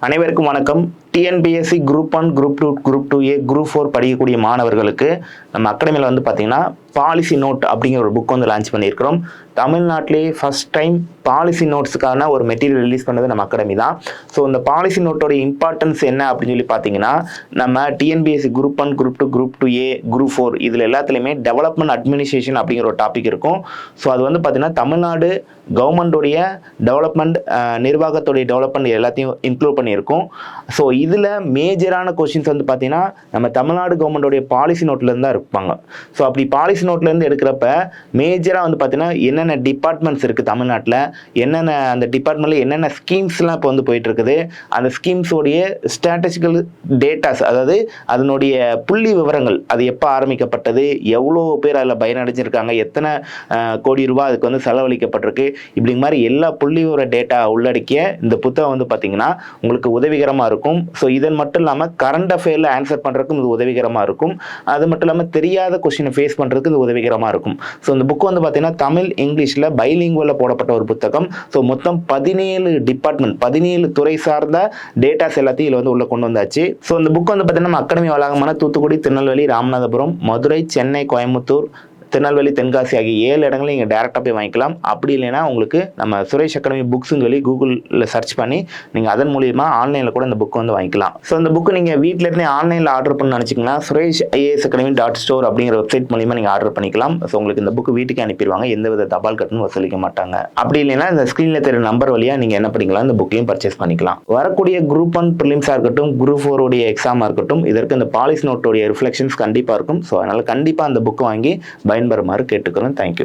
அனைவருக்கும் வணக்கம். TNPSC group 1, group 2, group 2A, group 4 படிக்கக்கூடிய மாணவர்களுக்கு நம்ம அகாடமியில் வந்து பார்த்தீங்கன்னா பாலிசி நோட் அப்படிங்கிற ஒரு புக் வந்து லான்ச் பண்ணியிருக்கிறோம். தமிழ்நாட்டிலேயே ஃபர்ஸ்ட் டைம் பாலிசி நோட்ஸுக்கான ஒரு மெட்டீரியல் ரிலீஸ் பண்ணது நம்ம அகாடமி தான். ஸோ இந்த பாலிசி நோட்டோட இம்பார்ட்டன்ஸ் என்ன அப்படின்னு சொல்லி பார்த்தீங்கன்னா, நம்ம TNPSC group 1, group 2, group 2A, group 4 இதில் எல்லாத்துலேயுமே டெவலப்மெண்ட் அட்மினிஸ்ட்ரேஷன் அப்படிங்கிற ஒரு டாபிக் இருக்கும். ஸோ அது வந்து பார்த்தீங்கன்னா தமிழ்நாடு கவர்மெண்டோடைய டெவலப்மெண்ட், நிர்வாகத்துடைய டெவலப்மெண்ட் எல்லாத்தையும் இன்க்ளூட் பண்ணியிருக்கும். ஸோ இதில் மேஜரான கொஸ்டின்ஸ் வந்து பார்த்தீங்கன்னா நம்ம தமிழ்நாடு கவர்மெண்டோடைய பாலிசி நோட்லேருந்து தான் இருப்பாங்க. ஸோ அப்படி பாலிசி நோட்லேருந்து எடுக்கிறப்ப மேஜராக வந்து பார்த்தீங்கன்னா என்னென்ன டிபார்ட்மெண்ட்ஸ் இருக்குது தமிழ்நாட்டில், என்னென்ன அந்த டிபார்ட்மெண்ட்டில் என்னென்ன ஸ்கீம்ஸ்லாம் இப்போ வந்து போயிட்டு இருக்குது, அந்த ஸ்கீம்ஸோடைய ஸ்டாட்டிஸ்டிக்கல் டேட்டாஸ், அதாவது அதனுடைய புள்ளி விவரங்கள், அது எப்போ ஆரம்பிக்கப்பட்டது, எவ்வளோ பேர் அதில் பயனடைஞ்சிருக்காங்க, எத்தனை கோடி ரூபாய் அதுக்கு வந்து செலவழிக்கப்பட்டிருக்கு, இப்படி மாதிரி எல்லா புள்ளி விவர டேட்டா உள்ளடக்கிய இந்த புத்தகம் வந்து பார்த்தீங்கன்னா உங்களுக்கு உதவிகரமாக இருக்கும். ஸோ இதன் மட்டும் இல்லாமல் கரண்ட் அஃபேரில் ஆன்சர் பண்ணுறதுக்கும் இது உதவிகரமாக இருக்கும். அது மட்டும் இல்லாமல் தெரியாத கொஸ்டினை ஃபேஸ் பண்ணுறதுக்கு இது உதவிகரமாக இருக்கும். ஸோ இந்த புக் வந்து பார்த்தீங்கன்னா தமிழ் இங்கிலீஷில் பைலிங்குவலில் போடப்பட்ட ஒரு புத்தகம். ஸோ மொத்தம் 17 டிபார்ட்மெண்ட், 17 துறை சார்ந்த டேட்டாஸ் எல்லாத்தையும் இதில் வந்து உள்ள கொண்டு வந்தாச்சு. ஸோ இந்த புக் வந்து பார்த்தீங்கன்னா நம்ம அகாடமி வளாகமான தூத்துக்குடி, திருநெல்வேலி, ராமநாதபுரம், மதுரை, சென்னை, கோயம்புத்தூர், திருநெல்வேலி, தென்காசி ஆகிய 7 இடங்களில் நீங்கள் டேரெக்டாக போய் வாங்கிக்கலாம். அப்படி இல்லைன்னா உங்களுக்கு நம்ம சுரேஷ் அகாடமி புக்ஸுன்னு சொல்லி கூகுளில் சர்ச் பண்ணி நீங்கள் அதன் மூலியமாக ஆன்லைனில் கூட இந்த புக் வந்து வாங்கிக்கலாம். ஸோ இந்த புக்கு நீங்கள் வீட்டில் இருந்தே ஆன்லைனில் ஆர்டர் பண்ண நினச்சிங்கன்னா சுரேஷ் ஐஏஎஸ் அகாடமி .store அப்படிங்கிற வெப்சைட் மூலியமாக நீங்கள் ஆர்டர் பண்ணிக்கலாம். ஸோ உங்களுக்கு இந்த புக்கு வீட்டுக்கு அனுப்பிடுவாங்க, எந்தவித தபால் கட்டணம் வசூலிக்க மாட்டாங்க. அப்படி இல்லைன்னா இந்த ஸ்க்ரீனில் தெரிய நம்பர் வழியாக நீங்கள் என்ன பண்ணிக்கலாம், இந்த புக்கையும் பர்ச்சேஸ் பண்ணிக்கலாம். வரக்கூடிய குரூப் 1 ப்ரிலிம்ஸாக இருக்கட்டும், குரூப் 4 உடைய எக்ஸாமாக இருக்கட்டும், இதற்கு இந்த பாலிசி நோட்டோடைய ரிஃப்ளெக்ஷன்ஸ் கண்டிப்பாக இருக்கும். ஸோ அதனால் கண்டிப்பாக அந்த புக்கு வாங்கி பயன்பெறுமாறு கேட்டுக்கிறோம். தேங்க்யூ.